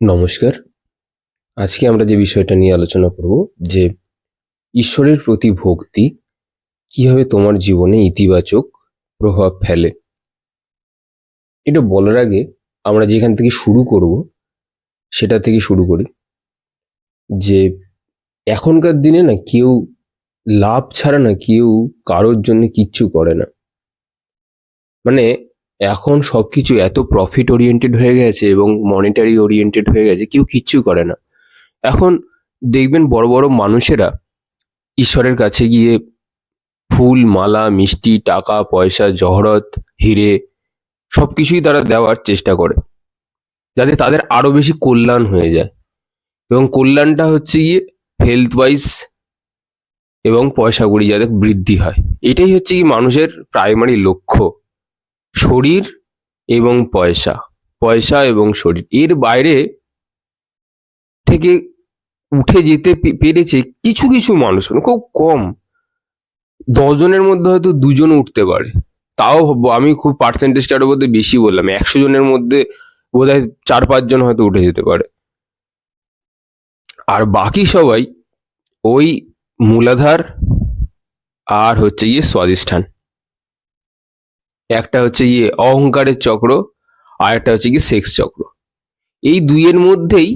নমস্কার। আজকে আমরা যে বিষয়টা নিয়ে আলোচনা করব যে ঈশ্বরের প্রতি ভক্তি কিভাবে তোমার জীবনে ইতিবাচক প্রভাব ফেলে। এটা বলার আগে আমরা যেখান থেকে শুরু করব সেটা থেকে শুরু করি যে এখনকার দিনে না কেউ লাভ ছাড়া না কেউ কারোর জন্য কিচ্ছু করে না। মানে এখন সবকিছু এত প্রফিট ওরিয়েন্টেড হয়ে গেছে এবং মনিটারি ওরিয়েন্টেড হয়ে গেছে, কেউ কিচ্ছু করে না। এখন দেখবেন বড় বড় মানুষেরা ঈশ্বরের কাছে গিয়ে ফুল, মালা, মিষ্টি, টাকা, পয়সা, জহরত, হিরে সবকিছুই তারা দেওয়ার চেষ্টা করে যাতে তাদের আরো বেশি কল্যাণ হয়ে যায়। এবং কল্যাণটা হচ্ছে গিয়ে হেলথ ওয়াইজ এবং পয়সা কড়ি যাতে বৃদ্ধি হয়। এটাই হচ্ছে কি মানুষের প্রাইমারি লক্ষ্য। শরীর এবং পয়সা, পয়সা এবং শরীর, এর বাইরে থেকে উঠে যেতে পেরেছে কিছু কিছু মানুষ, মানে খুব কম। 10 জনের মধ্যে হয়তো 2 জন উঠতে পারে, তাও আমি খুব পার্সেন্টেজটার মধ্যে বেশি বললাম। 100 জনের মধ্যে বোধহয় 4-5 জন হয়তো উঠে যেতে পারে, আর বাকি সবাই ওই মূলাধার আর হচ্ছে গিয়ে স্বাধিষ্ঠান। একটা হচ্ছে গিয়ে অহংকারের চক্র, আর একটা হচ্ছে গিয়ে সেক্স চক্র। এই দুইয়ের মধ্যেই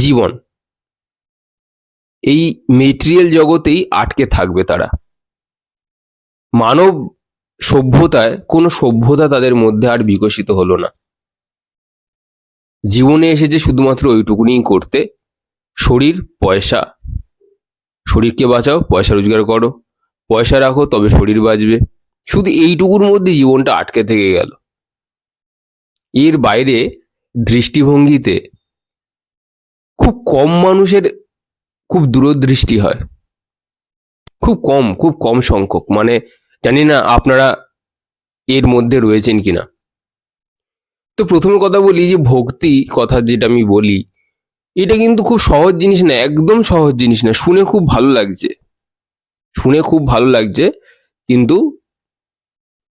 জীবন, এই মেটেরিয়াল জগতেই আটকে থাকবে তারা। মানব সভ্যতায় কোনো সভ্যতা তাদের মধ্যে আর বিকশিত হলো না। জীবনে এসেছে শুধুমাত্র ওইটুকুনি করতে, শরীর, পয়সা। শরীরকে বাঁচাও, পয়সা রোজগার করো, পয়সা রাখো তবে শরীর বাঁচবে। শুধু এইটুকুর মধ্যে জীবনটা আটকে থেকে গেল। এর বাইরে দৃষ্টিভঙ্গিতে খুব কম মানুষের খুব দূরদৃষ্টি হয়, খুব কম সংখ্যক। মানে জানি না আপনারা এর মধ্যে রয়েছেন কিনা। তো প্রথমে কথা বলি যে ভক্তি কথা যেটা আমি বলি, এটা কিন্তু খুব সহজ জিনিস না, একদম সহজ জিনিস না। শুনে খুব ভালো লাগছে, কিন্তু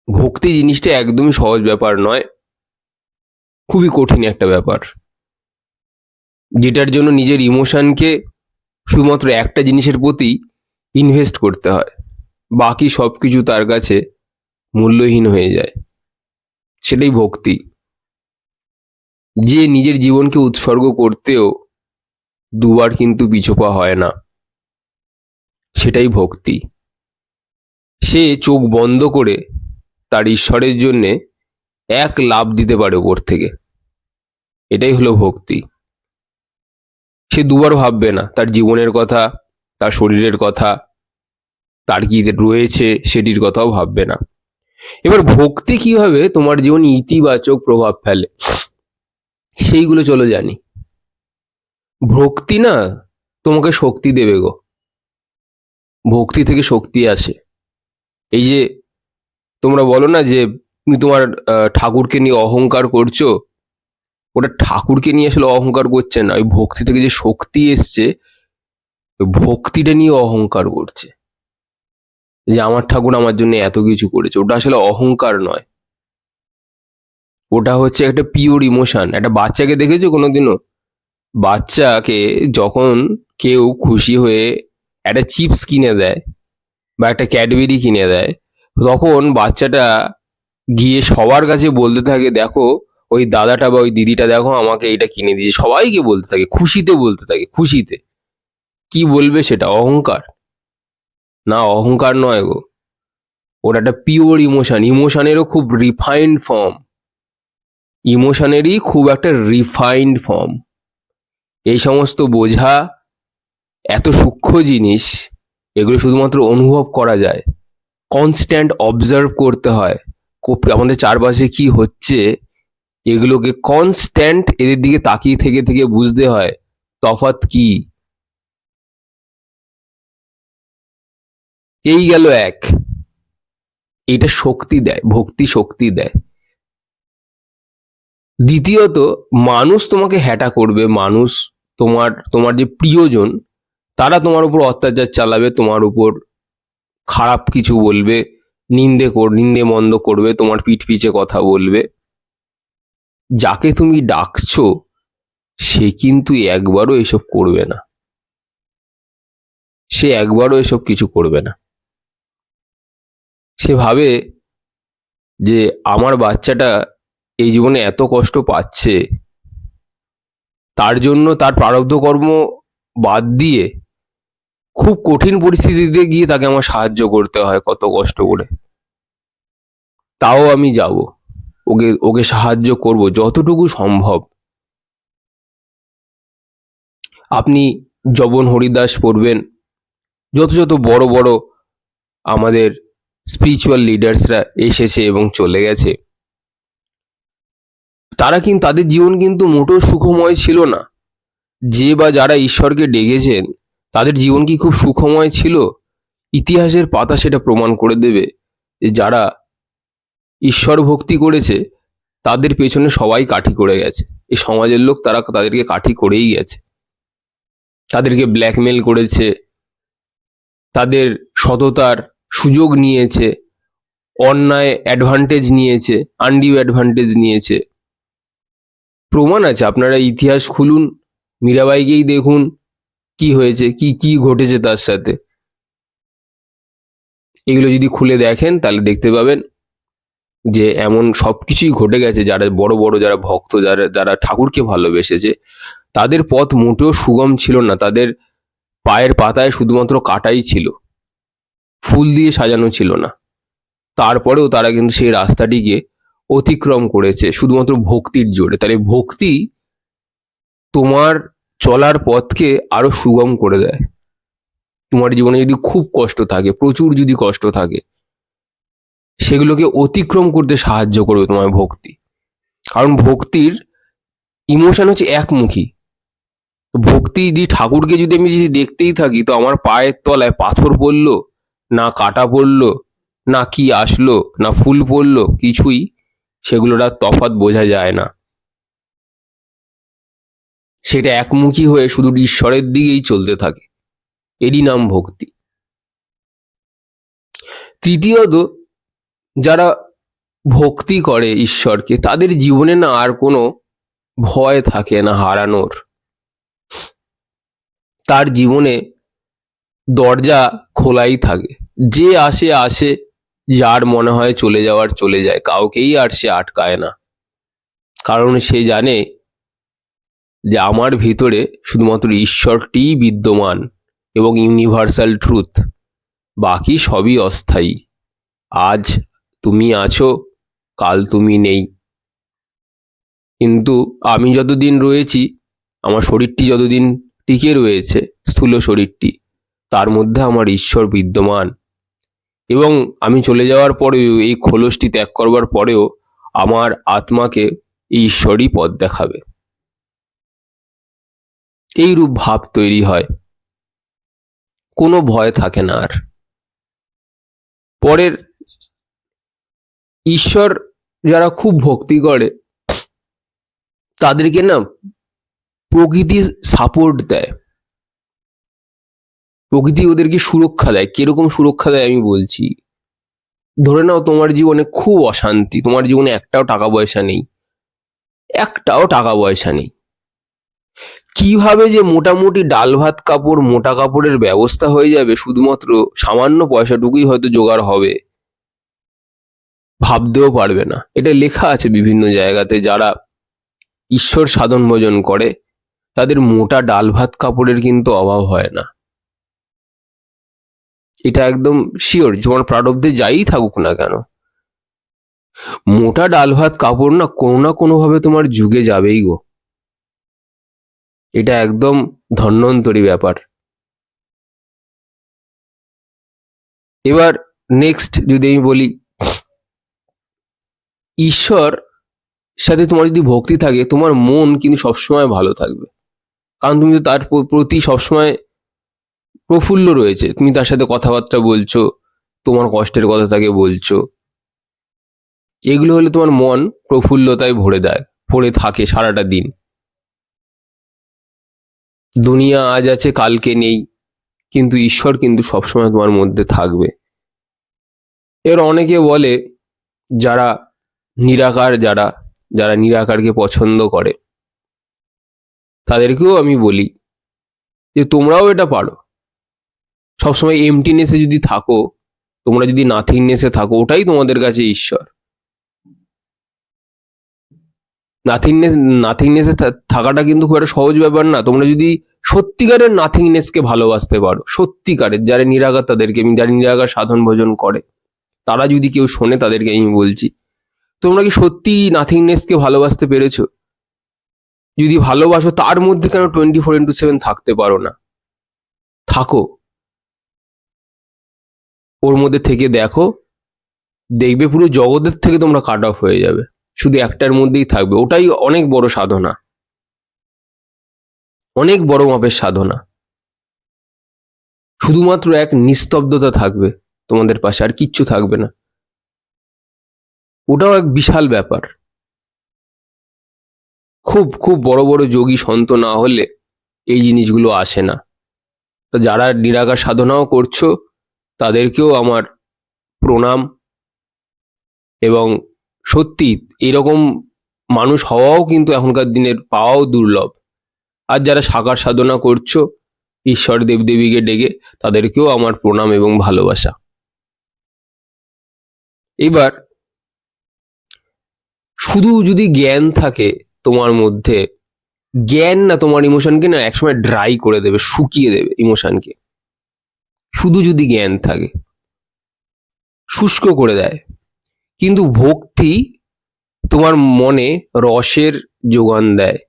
ভক্তি জিনিসটা একদমই সহজ ব্যাপার নয়, খুবই কঠিন একটা ব্যাপার, যেটার জন্য নিজের ইমোশনকে শুধুমাত্র একটা জিনিসের প্রতি ইনভেস্ট করতে হয়, বাকি সবকিছু তার কাছে মূল্যহীন হয়ে যায়। সেটাই ভক্তি। যে নিজের জীবনকে উৎসর্গ করতেও দুবার কিন্তু পিছপা হয় না, সেটাই ভক্তি। সে চোখ বন্ধ করে তার ঈশ্বরের জন্যে এক লাভ দিতে পারে ওপর থেকে, এটাই হলো ভক্তি। সে দুবার ভাববে না তার জীবনের কথা, তার শরীরের কথা, তার কি রয়েছে সেটির কথাও ভাববে না। এবার ভক্তি কিভাবে তোমার জীবনে ইতিবাচক প্রভাব ফেলে সেইগুলো চলো জানি। ভক্তি না তোমাকে শক্তি দেবে গো, ভক্তি থেকে শক্তি আসে। এই যে তোমরা বলো না যে তুমি তোমার ঠাকুরকে নিয়ে অহংকার করছো, ওটা ঠাকুরকে নিয়ে আসলে অহংকার করছে না, ওই ভক্তি থেকে যে শক্তি এসছে ভক্তিটা নিয়ে অহংকার করছে যে আমার ঠাকুর আমার জন্য এত কিছু করেছে। ওটা আসলে অহংকার নয়, ওটা হচ্ছে একটা পিওর ইমোশন। একটা বাচ্চাকে দেখেছো কোনোদিনও? বাচ্চাকে যখন কেউ খুশি হয়ে একটা চিপস কিনে দেয় বা একটা ক্যাডবেরি কিনে দেয়, তখন বাচ্চাটা গিয়ে সবার কাছে বলতে থাকে, দেখো ওই দাদাটা বা ওই দিদিটা দেখো আমাকে এটা কিনে দিয়েছে, সবাইকে বলতে থাকে, খুশিতে বলতে থাকে, খুশিতে। কি বলবে সেটা অহংকার? না, অহংকার নয় গো, ওটা একটা পিওর ইমোশন। ইমোশনেরও খুব রিফাইন্ড ফর্ম, ইমোশনেরই খুব একটা রিফাইন্ড ফর্ম। এই সমস্ত বোঝা এত সূক্ষ্ম জিনিস, এগুলো শুধুমাত্র অনুভব করা যায়, কনস্ট্যান্ট অবজার্ভ করতে হয়। আমাদের চারপাশে কি হচ্ছে এগুলোকে কনস্ট্যান্ট এদের দিকে তাকিয়ে থেকে থেকে বুঝতে হয় তফাৎ কি। এই গেল এক, এটা শক্তি দেয়, ভক্তি শক্তি দেয়। দ্বিতীয়ত, মানুষ তোমাকে হ্যাটা করবে, মানুষ তোমার তোমার যে প্রিয়জন তারা তোমার উপর অত্যাচার চালাবে, তোমার উপর খারাপ কিছু বলবে, নিন্দে মন্দ করবে, তোমার পিঠ পিছে কথা বলবে। যাকে তুমি ডাকছো সে কিন্তু একবারও এসব করবে না। সে একবারও এসব কিছু করবে না। সে ভাবে যে আমার বাচ্চাটা এই জীবনে এত কষ্ট পাচ্ছে, তার জন্য তার প্রারব্ধ কর্ম বাদ দিয়ে খুব কঠিন পরিস্থিতিতে গিয়ে তাকে আমার সাহায্য করতে হয় কত কষ্ট করে, তাও আমি যাব, ওকে ওকে সাহায্য করব যতটুকু সম্ভব। আপনি জবন হরিদাস পড়বেন, যত যত বড় বড় আমাদের স্পিরিচুয়াল লিডার্সরা এসেছে এবং চলে গেছে, তারা কিন্তু তাদের জীবন কিন্তু মোটেও সুখময় ছিল না। যে বা যারা ঈশ্বরকে ডেকেছেন তাদের জীবন কি খুব সুখময় ছিল? ইতিহাসের পাতা সেটা প্রমাণ করে দেবে যে যারা ঈশ্বর ভক্তি করেছে তাদের পেছনে সবাই কাঠি করে গেছে। এই সমাজের লোক তারা তাদেরকে কাঠি করেই গেছে, তাদেরকে ব্ল্যাকমেল করেছে, তাদের সততার সুযোগ নিয়েছে, অন্যায় অ্যাডভান্টেজ নিয়েছে, আনডিউ অ্যাডভান্টেজ নিয়েছে। প্রমাণ আছে, আপনারা ইতিহাস খুলুন, মীরাবাইকেই দেখুন কি হয়েছে, কি কি ঘটেছে তার সাথে। এগুলো যদি খুলে দেখেন তাহলে দেখতে পাবেন যে এমন সবকিছুই ঘটে গেছে। যারা বড় বড় যারা ভক্ত, যারা যারা ঠাকুরকে ভালোবেসেছে, তাদের পথ মোটেও সুগম ছিল না। তাদের পায়ের পাতায় শুধুমাত্র কাটাই ছিল, ফুল দিয়ে সাজানো ছিল না। তারপরেও তারা কিন্তু সেই রাস্তাটিকে অতিক্রম করেছে শুধুমাত্র ভক্তির জোরে। তাহলে ভক্তি তোমার চলার পথকে আরো সুগম করে দেয়। তোমার জীবনে যদি খুব কষ্ট থাকে, প্রচুর যদি কষ্ট থাকে, সেগুলোকে অতিক্রম করতে সাহায্য করবে তোমার ভক্তি। কারণ ভক্তির ইমোশন হচ্ছে একমুখী। ভক্তি যে ঠাকুরকে যদি আমি যদি দেখতেই থাকি, তো আমার পায়ের তলায় পাথর পড়লো, না কাটা পড়লো, না কি আসলো, না ফুল পড়লো, কিছুই সেগুলোর আর তফাৎ বোঝা যায় না। সেটা একমুখী হয়ে শুধু ঈশ্বরের দিকেই চলতে থাকে, এরই নাম ভক্তি। তৃতীয়ত, যারা ভক্তি করে ঈশ্বরকে, তাদের জীবনে না আর কোনো ভয় থাকে না হারানোর। তার জীবনে দরজা খোলাই থাকে, যে আসে আসে, যার মনে হয় চলে যাওয়ার চলে যায়, কাউকেই আর সে আটকায় না। কারণ সে জানে যে আমার ভিতরে শুধুমাত্র ঈশ্বরটিই বিদ্যমান এবং ইউনিভার্সাল ট্রুথ, বাকি সবই অস্থায়ী। আজ তুমি আছো, কাল তুমি নেই, কিন্তু আমি যতদিন রয়েছি, আমার শরীরটি যতদিন টিকে রয়েছে, স্থূল শরীরটি, তার মধ্যে আমার ঈশ্বর বিদ্যমান। এবং আমি চলে যাওয়ার পরেও, এই খোলসটি ত্যাগ করবার পরেও, আমার আত্মাকে এই ঈশ্বরই পথ দেখাবে। এইরূপ ভাব তৈরি হয়, কোনো ভয় থাকে না আর। পরের, ঈশ্বর যারা খুব ভক্তি করে তাদেরকে না প্রকৃতি সাপোর্ট দেয়, প্রকৃতি ওদেরকে সুরক্ষা দেয়। কিরকম সুরক্ষা দেয় আমি বলছি। ধরে নাও তোমার জীবনে খুব অশান্তি, তোমার জীবনে একটাও টাকা পয়সা নেই, একটাও টাকা পয়সা নেই। কিভাবে যে মোটামুটি ডাল ভাত কাপড়, মোটা কাপড়ের ব্যবস্থা হয়ে যাবে, শুধুমাত্র সামান্য পয়সাটুকুই হয়তো জোগাড় হবে, ভাবতেও পারবে না। এটা লেখা আছে বিভিন্ন জায়গাতে। যারা ঈশ্বর সাধন ভজন করে তাদের মোটা ডাল ভাত কাপড়ের কিন্তু অভাব হয় না। এটা একদম শিওর, তোমার প্রারব্ধে যাই থাকুক না কেন, মোটা ডাল ভাত কাপড় না কোনো ভাবে তোমার যুগে যাবেই গো। এটা একদম ধন্বন্তরী ব্যাপার। এবার নেক্সট যদি আমি বলি, ঈশ্বর সাথে তোমার যদি ভক্তি থাকে, তোমার মন কিন্তু সবসময় ভালো থাকবে। কারণ তুমি তো তার প্রতি সবসময় প্রফুল্ল রয়েছে, তুমি তার সাথে কথাবার্তা বলছো, তোমার কষ্টের কথা তাকে বলছো। এগুলো হলে তোমার মন প্রফুল্লতায় ভরে দেয়, ভরে থাকে সারাটা দিন। দুনিয়া আজ আছে কালকে নেই, কিন্তু ঈশ্বর কিন্তু সবসময় তোমার মধ্যে থাকবে। এর অনেকে বলে, যারা নিরাকার, যারা যারা নিরাকারকে পছন্দ করে, তাদেরকেও আমি বলি যে তোমরাও এটা পারো। সবসময় এমটিনেসে যদি থাকো, তোমরা যদি নাথিংনেসে থাকো, ওটাই তোমাদের কাছে ঈশ্বর। নাথিংনেস নাথিংনেসে থাকাটা কিন্তু খুব একটা সহজ ব্যাপার না। তোমরা যদি সত্যিকারের নাথিংনেসকে ভালোবাসতে পারো, সত্যিকারের, যারা নিরাকার, তাদেরকে আমি, যারা নিরাকার সাধন ভজন করে, তারা যদি কেউ শোনে, তাদেরকে আমি বলছি, তোমরা কি সত্যি নাথিংনেসকে ভালোবাসতে পেরেছো? যদি ভালোবাসো, তার মধ্যে কেন 24/7 থাকতে পারো না? থাকো, ওর মধ্যে থেকে দেখো, দেখবে পুরো জগতের থেকে তোমরা কাট অফ হয়ে যাবে, শুধু একটার মধ্যেই থাকবে। ওটাই অনেক বড় সাধনা, অনেক বড় মাপের সাধনা। শুধুমাত্র এক নিস্তব্ধতা থাকবে তোমাদের পাশে, আর কিচ্ছু থাকবে না। ওটাও এক বিশাল ব্যাপার। খুব খুব বড় বড় যোগী সন্ত না হলে এই জিনিসগুলো আসে না। তো যারা নিরাকার সাধনাও করছো, তাদেরকেও আমার প্রণাম। এবং সত্যি এরকম মানুষ হওয়াও কিন্তু এখনকার দিনের পাওয়াও দুর্লভ। আর যারা সাকার সাধনা করছো, ঈশ্বর দেবদেবীকে ডেকে, তাদেরকেও আমার প্রণাম এবং ভালোবাসা। এবার শুধু যদি জ্ঞান থাকে তোমার মধ্যে, জ্ঞান না তোমার ইমোশনকে না একসময় ড্রাই করে দেবে, শুকিয়ে দেবে ইমোশনকে। শুধু যদি জ্ঞান থাকে, শুষ্ক করে দেয়। কিন্তু ভক্তি তোমার মনে রসের যোগান দেয়।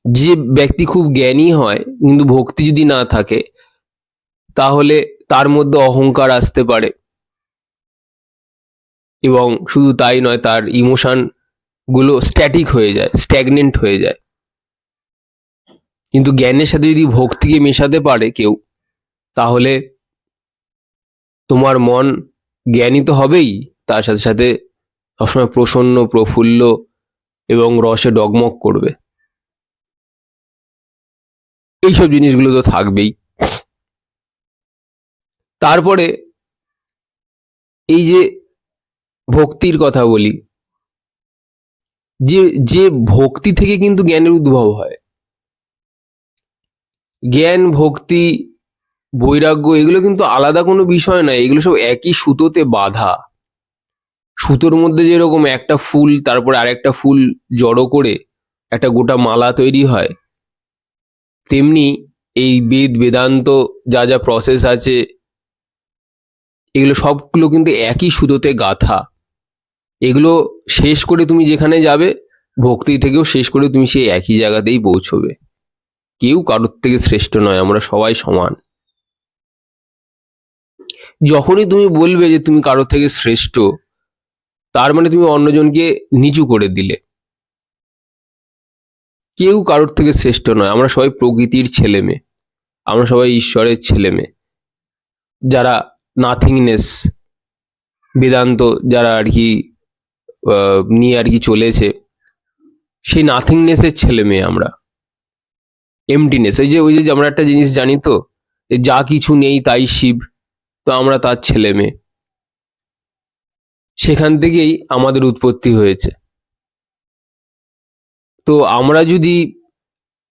যে ব্যক্তি খুব জ্ঞানী হয় কিন্তু ভক্তি যদি না থাকে, তাহলে তার মধ্যে অহংকার আসতে পারে, এবং শুধু তাই নয়, তার ইমোশন গুলো স্ট্যাটিক হয়ে যায়, স্ট্যাগনেন্ট হয়ে যায়। কিন্তু জ্ঞানের সাথে যদি ভক্তিকে মেশাতে পারে কেউ, তাহলে তোমার মন জ্ঞানী তো হবেই, তার সাথে সাথে সবসময় প্রসন্ন, প্রফুল্ল এবং রসে ডগমগ করবে। এইসব জিনিসগুলো তো থাকবেই। তারপরে এই যে ভক্তির কথা বলি, যে যে ভক্তি থেকে কিন্তু জ্ঞানের উদ্ভব হয়। জ্ঞান, ভক্তি, বৈরাগ্য, এগুলো কিন্তু আলাদা কোনো বিষয় নয়, এগুলো সব একই সুতোতে বাঁধা। সুতোর মধ্যে যেরকম একটা ফুল তারপরে আরেকটা ফুল জড়ো করে একটা গোটা মালা তৈরি হয়, তেমনি এই বেদ বেদান্ত যা যা প্রসেস আছে, এগুলো সবগুলো কিন্তু একই সুতোতে গাঁথা। এগুলো শেষ করে তুমি যেখানে যাবে, ভক্তি থেকেও শেষ করে তুমি সেই একই জায়গাতেই পৌঁছবে। কেউ কারোর থেকে শ্রেষ্ঠ নয়, আমরা সবাই সমান। যখনই তুমি বলবে যে তুমি কারোর থেকে শ্রেষ্ঠ, তার মানে তুমি অন্যজনকে নিচু করে দিলে। কেউ কারোর থেকে শ্রেষ্ঠ নয়, আমরা সবাই প্রকৃতির ছেলে মেয়ে, আমরা সবাই ঈশ্বরের ছেলে মেয়ে। যারা নাথিংনেস বেদান্ত যারা আর কি নিয়ে আর কি চলেছে, সেই নাথিংনেসের ছেলে মেয়ে আমরা। এমটিনেস, ওই যে আমরা একটা জিনিস জানি তো, যা কিছু নেই তাই শিব, তো আমরা তার ছেলে মেয়ে। সেখান থেকেই আমাদের উৎপত্তি হয়েছে। তো আমরা যদি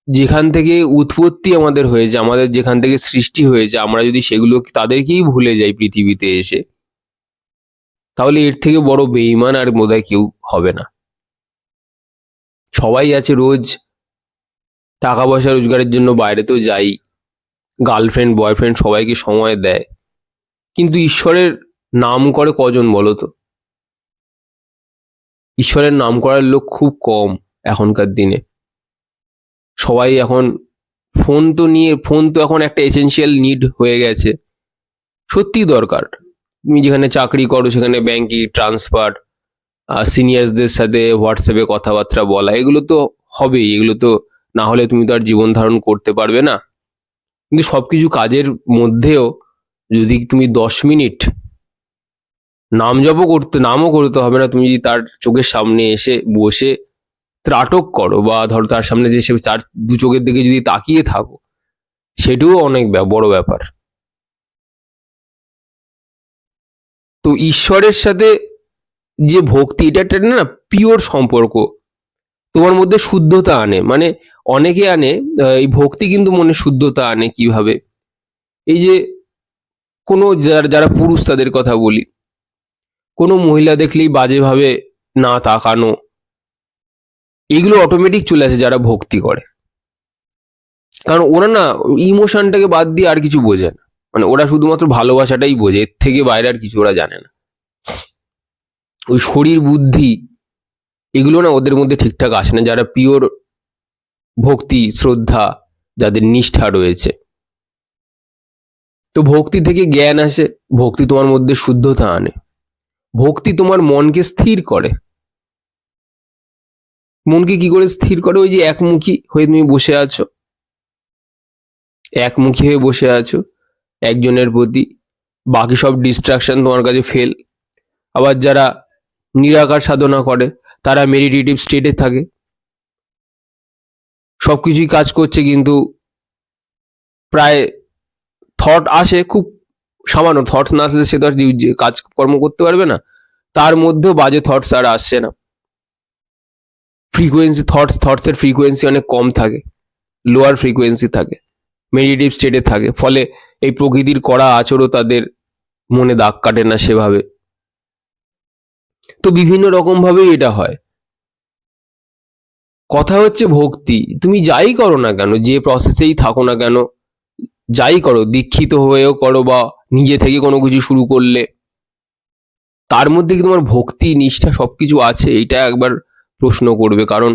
যেখান থেকে উৎপত্তি আমাদের হয়েছে, আমাদের যেখান থেকে সৃষ্টি হয়েছে, আমরা যদি সেগুলো তাদেরকেই ভুলে যাই পৃথিবীতে এসে, তাহলে এর থেকে বড় বেঈমান আর বোধহয় কেউ হবে না। সবাই আছে রোজ টাকা পয়সা রোজগারের জন্য বাইরে তো যাই, গার্লফ্রেন্ড বয়ফ্রেন্ড সবাইকে সময় দেয়, কিন্তু ঈশ্বরের নাম করে কজন বলো তো? ঈশ্বরের নাম করার লোক খুব কম এখনকার দিনে। সবাই এখন ফোন তো এখন একটা এসেনশিয়াল নিড হয়ে গেছে। সত্যি দরকার। তুমি যেখানে চাকরি করো সেখানে ব্যাংকিং ট্রান্সফার, সিনিয়রসদের সাথে হোয়াটসঅ্যাপে কথাবার্তা বলা, এগুলো তো হবেই। এগুলো তো না হলে তুমি তো আর জীবন ধারণ করতে পারবে না। কিন্তু সবকিছু কাজের মধ্যেও যদি তুমি 10 মিনিট নামও করতে হবে না, তুমি যদি তার চোখের সামনে এসে বসে ত্রাটক করো, বা ধরো তার সামনে যে সে চার দু চোখের দিকে যদি তাকিয়ে থাকো, সেটাও অনেক বড় ব্যাপার। তো ঈশ্বরের সাথে যে ভক্তি, এটা একটা না পিওর সম্পর্ক। তোমার মধ্যে শুদ্ধতা আনে। মানে অনেকে আনে, এই ভক্তি কিন্তু মনে শুদ্ধতা আনে কিভাবে? এই যে কোনো যারা পুরুষ তাদের কথা বলি, কোনো মহিলা দেখলেই বাজেভাবে না তাকানো, এগুলো অটোমেটিক চলে আসে যারা ভক্তি করে। কারণ ওরা না ইমোশনটাকে বাদ দিয়ে আর কিছু বোঝে না। মানে ওরা শুধুমাত্র ভালোবাসাটাই বোঝে, এর থেকে বাইরে আর কিছু ওরা জানে না। ওই শরীর বুদ্ধি এগুলো না ওদের মধ্যে ঠিকঠাক আসে না, যারা পিওর ভক্তি শ্রদ্ধা, যাদের নিষ্ঠা রয়েছে। তো ভক্তি থেকে জ্ঞান আসে, ভক্তি তোমার মধ্যে শুদ্ধতা আনে, ভক্তি তোমার মনকে স্থির করে। মনকে কি করে স্থির করে? ওই যে একমুখী হয়ে তুমি বসে আছো, একমুখী হয়ে বসে আছো একজনের প্রতি, বাকি সব ডিস্ট্রাকশন তোমার কাছে ফেল। আবার যারা নিরাকার সাধনা করে তারা মেডিটেটিভ স্টেটে থাকে, সবকিছুই কাজ করছে কিন্তু প্রায় থট আসে, খুব সামান্য থটস না আসলে সে তো আর কাজকর্ম করতে পারবে না। তার মধ্যেও বাজে থটস আর আসছে না, ফ্রিকোয়েন্সি থটসের ফ্রিকোয়েন্সি অনেক কম থাকে, লোয়ার ফ্রিকোয়েন্সি থাকে, মেডিটেটিভ স্টেটে থাকে। ফলে এই প্রকৃতির কড়া আচরও তাদের মনে দাগ কাটে না সেভাবে। তো বিভিন্ন রকম ভাবেই এটা হয়। কথা হচ্ছে ভক্তি তুমি যাই করো না কেন, যে প্রসেসেই থাকো না কেন, যাই করো, দীক্ষিত হয়েও করো বা নিজে থেকে কোনো কিছু শুরু করলে, তার মধ্যে কি তোমার ভক্তি নিষ্ঠা সবকিছু আছে? এটা একবার প্রশ্ন করবে। কারণ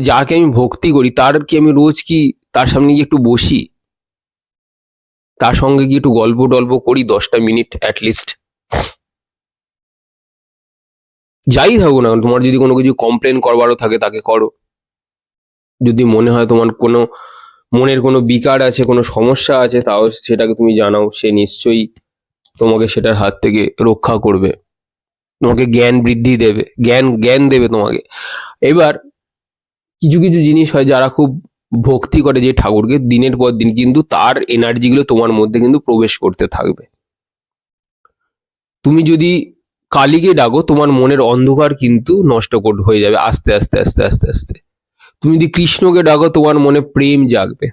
যাকে আমি ভক্তি করি তার কি আমি রোজ কি তার সামনে গিয়ে একটু বসি, তার সঙ্গে গিয়ে একটু গল্প টল্প করি 10টা মিনিট অ্যাটলিস্ট? যাই থাকুক না, তোমার যদি কোনো কিছু কমপ্লেন করবারও থাকে তাকে করো। যদি মনে হয় তোমার কোনো মনের কোনো বিকার আছে, কোনো সমস্যা আছে, তাও সেটাকে তুমি জানাও, সে নিশ্চয়ই তোমাকে সেটার হাত থেকে রক্ষা করবে, তোমাকে জ্ঞান বৃদ্ধি দেবে, জ্ঞান দেবে তোমাকে। এবার কিছু কিছু জিনিস হয়, যারা খুব ভক্তি করে যে ঠাকুরকে, দিনের পর দিন কিন্তু তার এনার্জিগুলো তোমার মধ্যে কিন্তু প্রবেশ করতে থাকবে। তুমি যদি কালীকে ডাকো, তোমার মনের অন্ধকার কিন্তু নষ্ট হয়ে যাবে আস্তে আস্তে আস্তে আস্তে আস্তে। তুমি যদি কৃষ্ণকে ডাকো, তোমার মনে প্রেম জাগবে,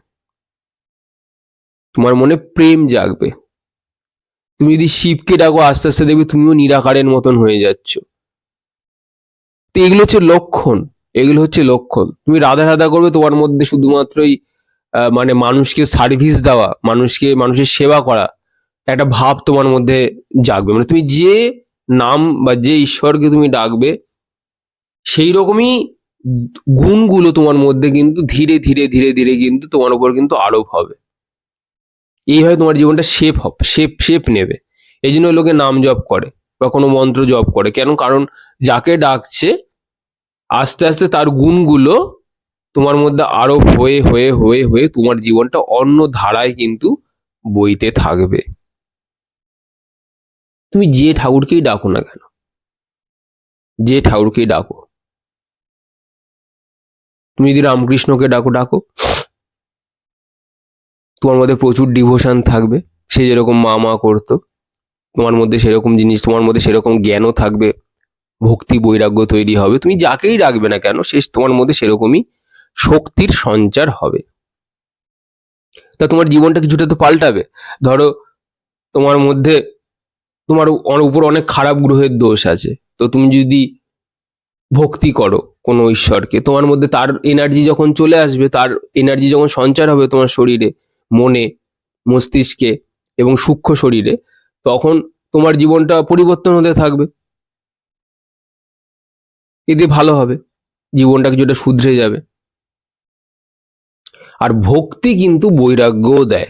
তোমার মনে প্রেম জাগবে। তুমি যদি শিবকে ডাকো, আস্তে আস্তে দেখবে তুমিও নিরাকারের মতন হয়ে যাচ্ছ। তো এগুলো হচ্ছে লক্ষণ, এগুলো হচ্ছে লক্ষণ। তুমি রাধা রাধা করবে, তোমার মধ্যে শুধুমাত্রই মানে মানুষকে সার্ভিস দেওয়া, মানুষের সেবা করা একটা ভাব তোমার মধ্যে জাগবে। মানে তুমি যে নাম বা যে ঈশ্বরকে তুমি ডাকবে, সেই রকমই গুণগুলো তোমার মধ্যে কিন্তু ধীরে ধীরে ধীরে ধীরে কিন্তু তোমার উপর কিন্তু আরোপ হবে। এইভাবে তোমার জীবনটা শেপ নেবে। এই জন্য লোকে নাম জপ করে বা কোনো মন্ত্র জপ করে। কেন? কারণ যাকে ডাকছে আস্তে আস্তে তার গুণগুলো তোমার মধ্যে আরোপ হয়ে হয়ে হয়ে হয়ে তোমার জীবনটা অন্য ধারায় কিন্তু বইতে থাকবে। তুমি যে ঠাকুরকেই ডাকো না কেন, যে ঠাকুরকেই ডাকো, তুমি যদি রামকৃষ্ণকে ডাকো, তোমার মধ্যে প্রচুর ডিভোশন থাকবে, সে যেরকম মা করতো, তোমার মধ্যে সেরকম জিনিস, তোমার মধ্যে সেরকম জ্ঞানও থাকবে, ভক্তি বৈরাগ্য তৈরি হবে। তুমি যাকেই ডাকবে না কেন, সে তোমার মধ্যে সেরকমই শক্তির সঞ্চার হবে। তা তোমার জীবনটা কিছুটা তো পাল্টাবে। ধরো তোমার মধ্যে, তোমার উপর অনেক খারাপ গ্রহের দোষ আছে, তো তুমি যদি ভক্তি করো কোনো ঈশ্বরকে, তোমার মধ্যে তার এনার্জি যখন চলে আসবে, তার এনার্জি যখন সঞ্চার হবে তোমার শরীরে, মনে, মস্তিষ্কে এবং সূক্ষ্ম শরীরে, তখন তোমার জীবনটা পরিবর্তন হতে থাকবে। এতে ভালো হবে, জীবনটা কিছুটা শুধরে যাবে। আর ভক্তি কিন্তু বৈরাগ্য দেয়,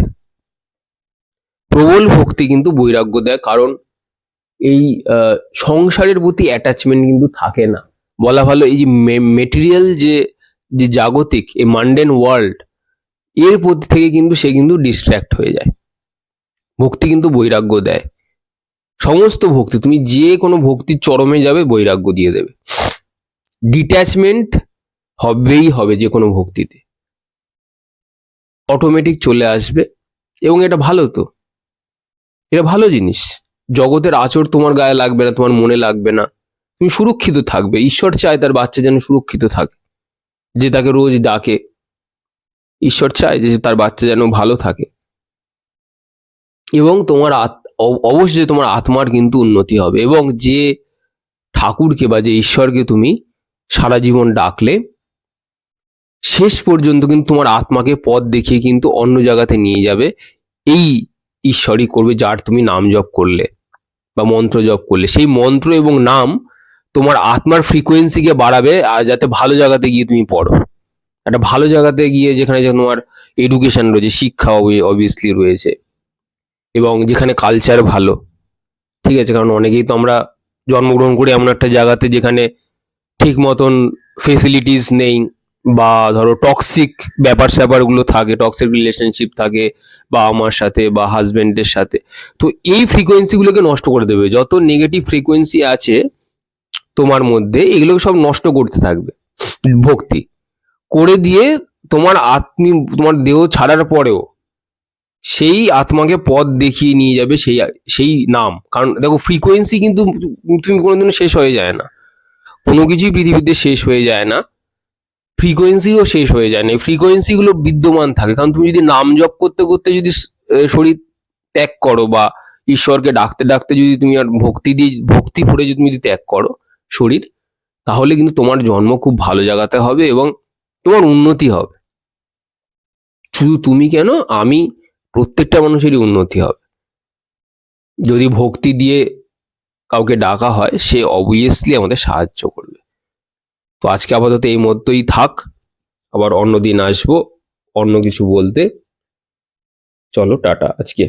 প্রবল ভক্তি কিন্তু বৈরাগ্য দেয়। কারণ এই সংসারের প্রতি অ্যাটাচমেন্ট কিন্তু থাকে না। বলা ভালো, এই যে মেটেরিয়াল যে যে জাগতিক এই মান্ডেন ওয়ার্ল্ড, এর প্রতি থেকে কিন্তু সে কিন্তু ডিস্ট্র্যাক্ট হয়ে যায়। ভক্তি কিন্তু বৈরাগ্য দেয়। সমস্ত ভক্তি, তুমি যে কোনো ভক্তির চরমে যাবে, বৈরাগ্য দিয়ে দেবে। ডিট্যাচমেন্ট হবেই হবে যে কোনো ভক্তিতে, অটোমেটিক চলে আসবে। এবং এটা ভালো, তো এটা ভালো জিনিস। জগতের আচর তোমার গায়ে লাগবে না, তোমার মনে লাগবে না, তুমি সুরক্ষিত থাকবে। ঈশ্বর চায় তার বাচ্চা যেন সুরক্ষিত থাকে, যে তাকে রোজ ডাকে। ঈশ্বর চায় যে তার বাচ্চা যেন ভালো থাকে, এবং তোমার অবশ্যই তোমার আত্মার কিন্তু উন্নতি হবে। এবং যে ঠাকুরকে বা যে ঈশ্বরকে তুমি সারা জীবন ডাকলে, শেষ পর্যন্ত কিন্তু তোমার আত্মাকে পথ দেখিয়ে কিন্তু অন্য জায়গাতে নিয়ে যাবে। এই ঈশ্বরই করবে, যার তুমি নাম জপ করলে বা মন্ত্র জপ করলে। সেই মন্ত্র এবং নাম তোমার আত্মার ফ্রিকোয়েন্সিকে বাড়াবে, আর যাতে ভালো জায়গাতে গিয়ে তুমি পড়ো, একটা ভালো জায়গাতে গিয়ে যেখানে তোমার এডুকেশন রয়েছে, শিক্ষা অবভিয়াসলি রয়েছে, এবং যেখানে কালচার ভালো। ঠিক আছে, কারণ অনেকেই তো আমরা জন্মগ্রহণ করি এমন একটা জায়গাতে যেখানে ঠিক মতন ফেসিলিটিস নেই, বা ধরো টক্সিক ব্যাপার স্যাপারগুলো থাকে, টক্সিক রিলেশনশিপ থাকে বাবা মার সাথে বা হাজবেন্ডের সাথে। তো এই ফ্রিকোয়েন্সিগুলোকে নষ্ট করে দেবে। যত নেগেটিভ ফ্রিকোয়েন্সি আছে তোমার মধ্যে, এগুলো সব নষ্ট করতে থাকবে ভক্তি করে দিয়ে। তোমার দেহ ছাড়ার পরেও সেই আত্মাকে পথ দেখিয়ে নিয়ে যাবে সেই নাম। কারণ দেখো, ফ্রিকোয়েন্সি কিন্তু তুমি কোনোদিনও শেষ হয়ে যায় না, কোনো কিছুই পৃথিবীতে শেষ হয়ে যায় না, ফ্রিকোয়েন্সিও শেষ হয়ে যায় না। এই ফ্রিকোয়েন্সিগুলো বিদ্যমান থাকে। কারণ তুমি যদি নাম জপ করতে করতে যদি শরীর ত্যাগ করো, বা ঈশ্বরকে ডাকতে ডাকতে যদি তুমি আর ভক্তি ভরে যদি তুমি ত্যাগ করো শরীর, তাহলে কিন্তু তোমার জন্ম খুব ভালো জায়গাতে হবে এবং তোমার উন্নতি হবে। শুধু তুমি কেন, আমি, প্রত্যেকটা মানুষেরই উন্নতি হবে যদি ভক্তি দিয়ে কাউকে ডাকা হয়। সে অবভিয়াসলি আমাদের সাহায্য করবে। তো আজকে আপাতত এই মতোই থাক, আবার অন্য দিন আসবো অন্য কিছু বলতে। চলো, টাটা আজকে।